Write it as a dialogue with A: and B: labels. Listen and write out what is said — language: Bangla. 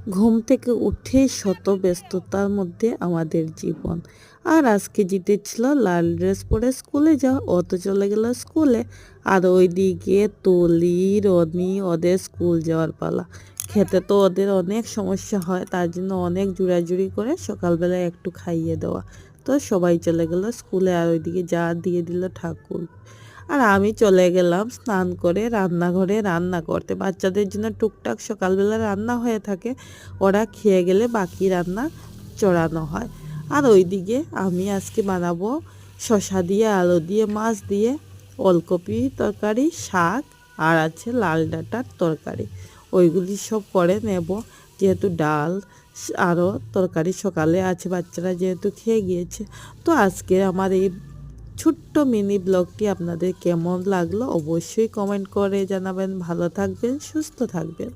A: ঘুম থেকে উঠে শত ব্যস্ততার মধ্যে আমাদের জীবন। আর আজকে জিতেছিল লাল ড্রেস পরে স্কুলে যাওয়া, ও তো চলে গেল স্কুলে। আর ওইদিকে তুলি রনি ওদের স্কুল যাওয়ার পালা। খেতে তো ওদের অনেক সমস্যা হয়, তার জন্য অনেক জোরাজুরি করে সকালবেলায় একটু খাইয়ে দেওয়া। তো সবাই চলে গেল স্কুলে, আর ওইদিকে যা দিয়ে দিল ঠাকুর। আর আমি চলে গেলাম স্নান করে রান্নাঘরে রান্না করতে। বাচ্চাদের জন্য টুকটাক সকালবেলা রান্না হয়ে থাকে, ওরা খেয়ে গেলে বাকি রান্না চড়ানো হয়। আর ওইদিকে আমি আজকে বানাবো শসা দিয়ে আলু দিয়ে মাছ দিয়ে ওলকপি তরকারি, শাক, আর আছে লাল ডাঁটার তরকারি। ওইগুলি সব করে নেব, যেহেতু ডাল আরও তরকারি সকালে আছে, বাচ্চারা যেহেতু খেয়ে গিয়েছে। তো আজকে আমার এই ছোট্ট মিনি ব্লগটি আপনাদের কেমন লাগলো অবশ্যই কমেন্ট করে জানাবেন। ভালো থাকবেন, সুস্থ থাকবেন।